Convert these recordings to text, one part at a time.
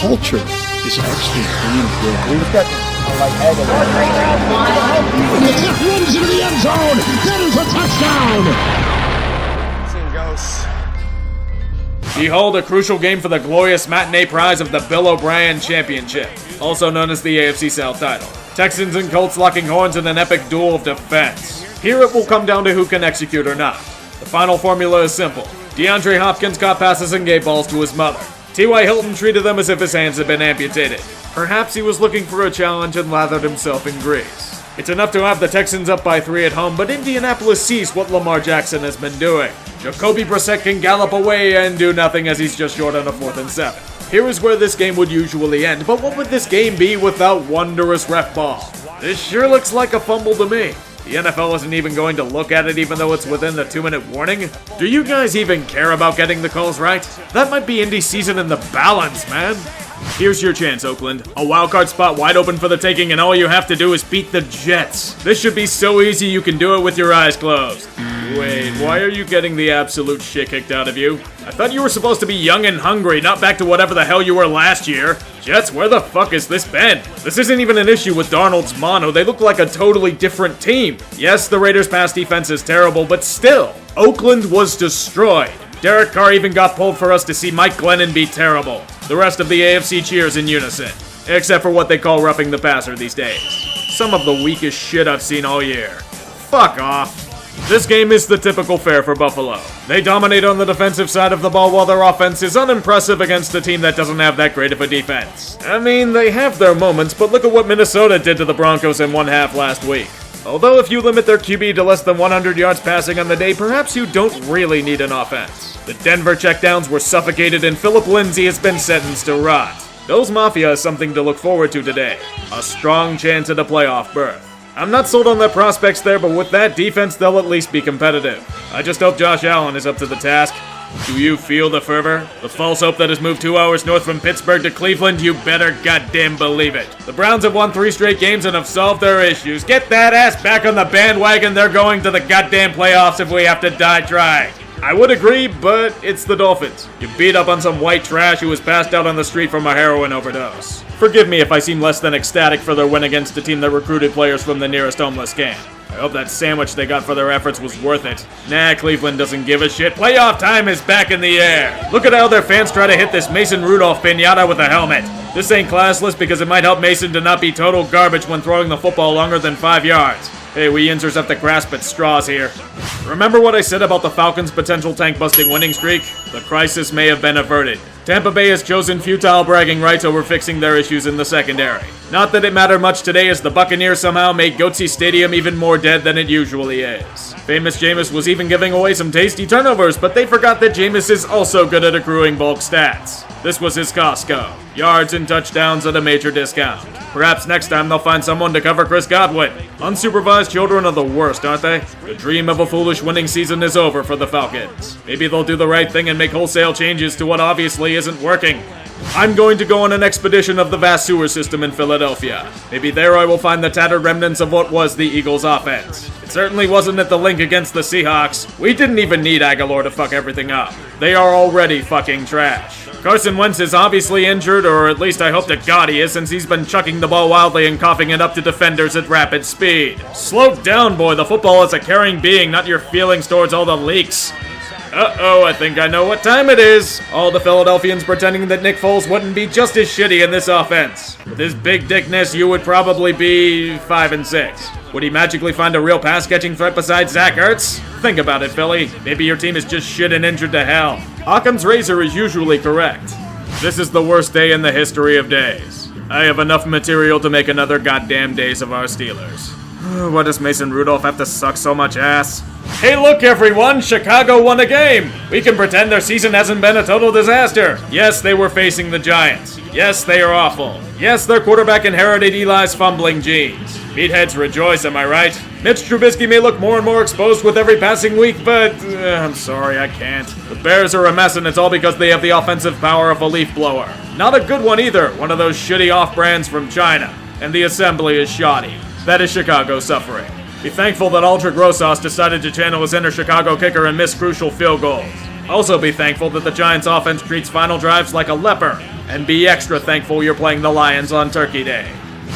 culture is actually pretty good. We've got like egg and The tip runs into the end zone. That is a touchdown. seeing ghosts. Behold a crucial game for the glorious matinee prize of the Bill O'Brien Championship, also known as the AFC South title. Texans and Colts locking horns in an epic duel of defense. Here it will come down to who can execute or not. The final formula is simple. DeAndre Hopkins caught passes and gave balls to his mother. T.Y. Hilton treated them as if his hands had been amputated. Perhaps he was looking for a challenge and lathered himself in grease. It's enough to have the Texans up by 3 at home, but Indianapolis sees what Lamar Jackson has been doing. Jacoby Brissett can gallop away and do nothing as he's just short on a 4th and 7. Here is where this game would usually end, but what would this game be without wondrous ref ball? This sure looks like a fumble to me. The NFL isn't even going to look at it even though it's within the 2-minute warning. Do you guys even care about getting the calls right? That might be Indy season in the balance, man. Here's your chance, Oakland. A wildcard spot wide open for the taking, and all you have to do is beat the Jets. This should be so easy you can do it with your eyes closed. Wait, why are you getting the absolute shit kicked out of you? I thought you were supposed to be young and hungry, not back to whatever the hell you were last year. Jets, where the fuck has this been? This isn't even an issue with Darnold's mono. They look like a totally different team. Yes, the Raiders' pass defense is terrible, but still, Oakland was destroyed. Derek Carr even got pulled for us to see Mike Glennon be terrible. The rest of the AFC cheers in unison, except for what they call roughing the passer these days. Some of the weakest shit I've seen all year. Fuck off. This game is the typical fare for Buffalo. They dominate on the defensive side of the ball while their offense is unimpressive against a team that doesn't have that great of a defense. I mean, they have their moments, but look at what Minnesota did to the Broncos in one half last week. Although if you limit their QB to less than 100 yards passing on the day, perhaps you don't really need an offense. The Denver checkdowns were suffocated and Philip Lindsay has been sentenced to rot. Bills Mafia is something to look forward to today. A strong chance at a playoff berth. I'm not sold on their prospects there, but with that defense, they'll at least be competitive. I just hope Josh Allen is up to the task. Do you feel the fervor? The false hope that has moved 2 hours north from Pittsburgh to Cleveland? You better goddamn believe it. The Browns have won 3 straight games and have solved their issues. Get that ass back on the bandwagon. They're going to the goddamn playoffs if we have to die trying. I would agree, but it's the Dolphins. You beat up on some white trash who was passed out on the street from a heroin overdose. Forgive me if I seem less than ecstatic for their win against a team that recruited players from the nearest homeless camp. I hope that sandwich they got for their efforts was worth it. Nah, Cleveland doesn't give a shit. Playoff time is back in the air. Look at how their fans try to hit this Mason Rudolph piñata with a helmet. This ain't classless because it might help Mason to not be total garbage when throwing the football longer than 5 yards. Hey, we Yinzers have to grasp at straws here. Remember what I said about the Falcons' potential tank-busting winning streak? The crisis may have been averted. Tampa Bay has chosen futile bragging rights over fixing their issues in the secondary. Not that it mattered much today as the Buccaneers somehow made Goatsy Stadium even more dead than it usually is. Famous Jameis was even giving away some tasty turnovers, but they forgot that Jameis is also good at accruing bulk stats. This was his Costco. Yards and touchdowns at a major discount. Perhaps next time they'll find someone to cover Chris Godwin. Unsupervised children are the worst, aren't they? The dream of a foolish winning season is over for the Falcons. Maybe they'll do the right thing and make wholesale changes to what obviously isn't working. I'm going to go on an expedition of the vast sewer system in Philadelphia. Maybe there I will find the tattered remnants of what was the Eagles' offense. It certainly wasn't at the link against the Seahawks. We didn't even need Aguilar to fuck everything up. They are already fucking trash. Carson Wentz is obviously injured, or at least I hope to God he is, since he's been chucking the ball wildly and coughing it up to defenders at rapid speed. Slow down, boy. The football is a caring being, not your feelings towards all the leaks. Uh-oh, I think I know what time it is. All the Philadelphians pretending that Nick Foles wouldn't be just as shitty in this offense. With his big dickness, you would probably be 5-6. Would he magically find a real pass-catching threat besides Zach Ertz? Think about it, Philly. Maybe your team is just shit and injured to hell. Occam's razor is usually correct. This is the worst day in the history of days. I have enough material to make another goddamn Days of Our Steelers. Why does Mason Rudolph have to suck so much ass? Hey look everyone, Chicago won a game! We can pretend their season hasn't been a total disaster. Yes, they were facing the Giants. Yes, they are awful. Yes, their quarterback inherited Eli's fumbling genes. Meatheads rejoice, am I right? Mitch Trubisky may look more and more exposed with every passing week, but I'm sorry, I can't. The Bears are a mess and it's all because they have the offensive power of a leaf blower. Not a good one either, one of those shitty off-brands from China. And the assembly is shoddy. That is Chicago suffering. Be thankful that Aldrich Rosas decided to channel his inner Chicago kicker and miss crucial field goals. Also be thankful that the Giants' offense treats final drives like a leper. And be extra thankful you're playing the Lions on Turkey Day.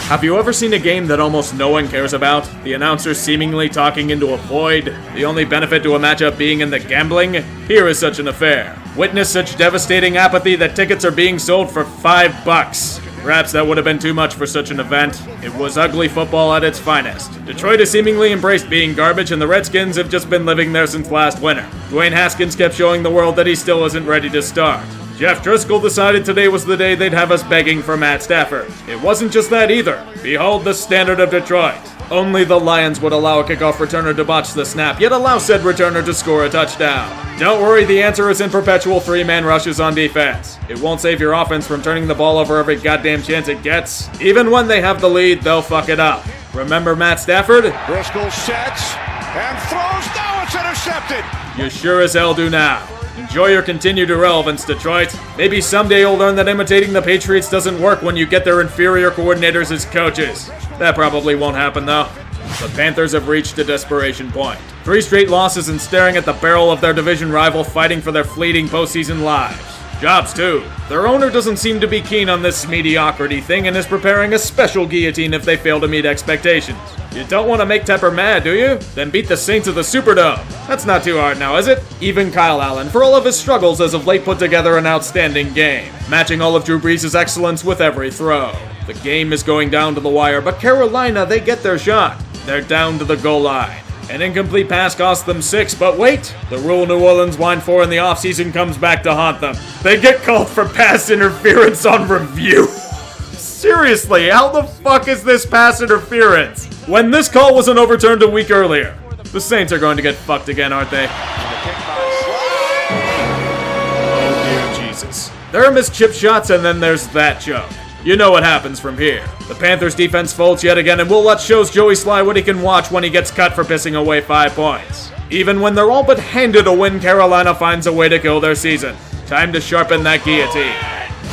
Have you ever seen a game that almost no one cares about? The announcers seemingly talking into a void? The only benefit to a matchup being in the gambling? Here is such an affair. Witness such devastating apathy that tickets are being sold for $5. Perhaps that would have been too much for such an event. It was ugly football at its finest. Detroit has seemingly embraced being garbage, and the Redskins have just been living there since last winter. Dwayne Haskins kept showing the world that he still isn't ready to start. Jeff Driscoll decided today was the day they'd have us begging for Matt Stafford. It wasn't just that either. Behold the standard of Detroit. Only the Lions would allow a kickoff returner to botch the snap, yet allow said returner to score a touchdown. Don't worry, the answer is in perpetual three-man rushes on defense. It won't save your offense from turning the ball over every goddamn chance it gets. Even when they have the lead, they'll fuck it up. Remember Matt Stafford? Driscoll sets and throws. Now it's intercepted. You sure as hell do now. Enjoy your continued irrelevance, Detroit. Maybe someday you'll learn that imitating the Patriots doesn't work when you get their inferior coordinators as coaches. That probably won't happen, though. The Panthers have reached a desperation point. 3 straight losses and staring at the barrel of their division rival fighting for their fleeting postseason lives. Jobs, too. Their owner doesn't seem to be keen on this mediocrity thing and is preparing a special guillotine if they fail to meet expectations. You don't want to make Tepper mad, do you? Then beat the Saints at the Superdome. That's not too hard now, is it? Even Kyle Allen, for all of his struggles, has of late put together an outstanding game, matching all of Drew Brees' excellence with every throw. The game is going down to the wire, but Carolina, they get their shot. They're down to the goal line. An incomplete pass cost them 6, but wait! The rule New Orleans whined for in the offseason comes back to haunt them. They get called for pass interference on review. Seriously, how the fuck is this pass interference? When this call wasn't overturned a week earlier. The Saints are going to get fucked again, aren't they? Oh dear Jesus. There are missed chip shots and then there's that choke. You know what happens from here. The Panthers defense folds yet again and will let shows Joey Sly what he can watch when he gets cut for pissing away 5 points. Even when they're all but handed a win, Carolina finds a way to kill their season. Time to sharpen that guillotine.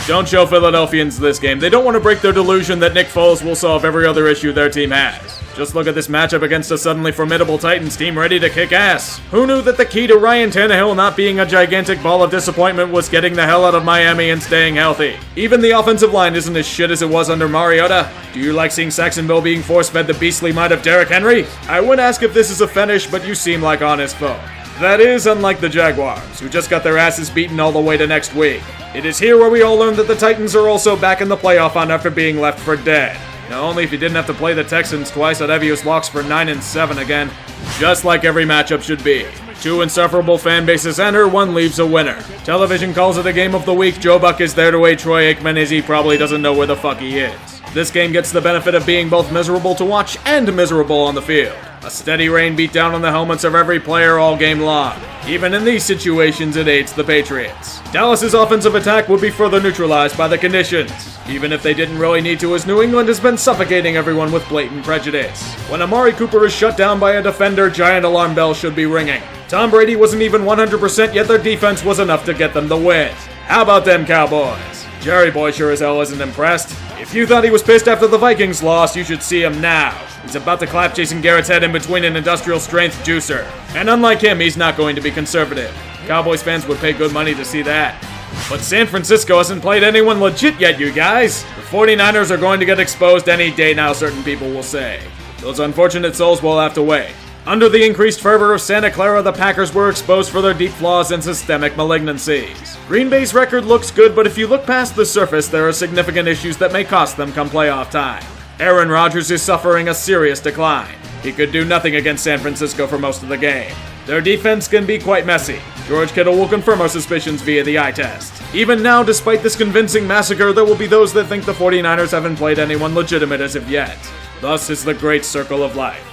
Don't show Philadelphians this game. They don't want to break their delusion that Nick Foles will solve every other issue their team has. Just look at this matchup against a suddenly formidable Titans team ready to kick ass. Who knew that the key to Ryan Tannehill not being a gigantic ball of disappointment was getting the hell out of Miami and staying healthy? Even the offensive line isn't as shit as it was under Mariota. Do you like seeing Saxonville being force-fed the beastly might of Derrick Henry? I would ask if this is a fetish, but you seem like honest folk. That is unlike the Jaguars, who just got their asses beaten all the way to next week. It is here where we all learn that the Titans are also back in the playoff hunt after being left for dead. Now, only if you didn't have to play the Texans twice, I'd have you as locks for 9-7 again. Just like every matchup should be. 2 insufferable fan bases enter, 1 leaves a winner. Television calls it a game of the week. Joe Buck is there to aid Troy Aikman as he probably doesn't know where the fuck he is. This game gets the benefit of being both miserable to watch and miserable on the field. A steady rain beat down on the helmets of every player all game long. Even in these situations, it aids the Patriots. Dallas's offensive attack would be further neutralized by the conditions, even if they didn't really need to, as New England has been suffocating everyone with blatant prejudice. When Amari Cooper is shut down by a defender, giant alarm bells should be ringing. Tom Brady wasn't even 100%, yet their defense was enough to get them the win. How about them Cowboys? Jerry Boy sure as hell isn't impressed. If you thought he was pissed after the Vikings lost, you should see him now. He's about to clap Jason Garrett's head in between an industrial strength juicer. And unlike him, he's not going to be conservative. Cowboys fans would pay good money to see that. But San Francisco hasn't played anyone legit yet, you guys. The 49ers are going to get exposed any day now, certain people will say. Those unfortunate souls will have to wait. Under the increased fervor of Santa Clara, the Packers were exposed for their deep flaws and systemic malignancies. Green Bay's record looks good, but if you look past the surface, there are significant issues that may cost them come playoff time. Aaron Rodgers is suffering a serious decline. He could do nothing against San Francisco for most of the game. Their defense can be quite messy. George Kittle will confirm our suspicions via the eye test. Even now, despite this convincing massacre, there will be those that think the 49ers haven't played anyone legitimate as of yet. Thus is the great circle of life.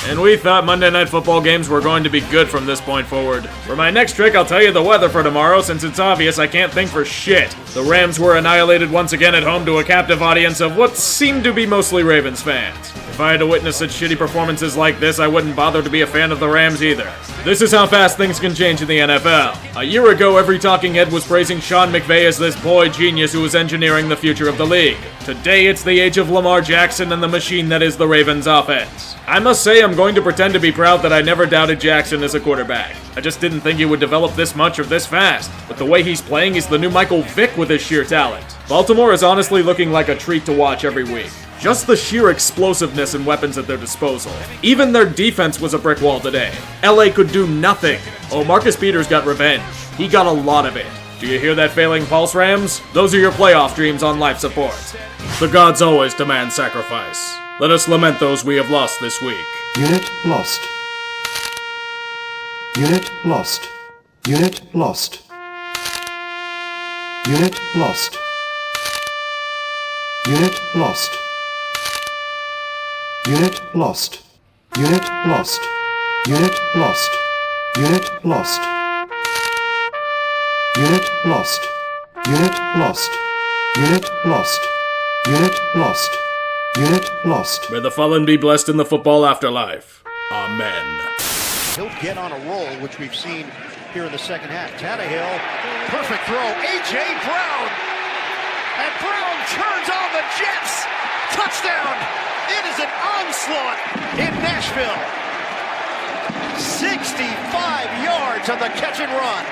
And we thought Monday Night Football games were going to be good from this point forward. For my next trick, I'll tell you the weather for tomorrow, since it's obvious I can't think for shit. The Rams were annihilated once again at home to a captive audience of what seemed to be mostly Ravens fans. If I had to witness such shitty performances like this, I wouldn't bother to be a fan of the Rams either. This is how fast things can change in the NFL. A year ago, every talking head was praising Sean McVay as this boy genius who was engineering the future of the league. Today, it's the age of Lamar Jackson and the machine that is the Ravens offense. I must say I'm going to pretend to be proud that I never doubted Jackson as a quarterback. I just didn't think he would develop this much or this fast. But the way he's playing, he's the new Michael Vick with his sheer talent. Baltimore is honestly looking like a treat to watch every week. Just the sheer explosiveness and weapons at their disposal. Even their defense was a brick wall today. LA could do nothing. Oh, Marcus Peters got revenge. He got a lot of it. Do you hear that failing pulse, Rams? Those are your playoff dreams on life support. The gods always demand sacrifice. Let us lament those we have lost this week. Unit lost. Unit lost. Unit lost. Unit lost. Unit lost. Unit lost. Unit lost. Unit lost. Unit lost. Unit lost. Unit lost. Unit lost. Unit lost. Unit lost. May the fallen be blessed in the football afterlife. Amen. He'll get on a roll, which we've seen here in the second half. Tannehill, perfect throw. A.J. Brown. And Brown turns on the Jets. Touchdown. It is an onslaught in Nashville. 65 yards on the catch and run.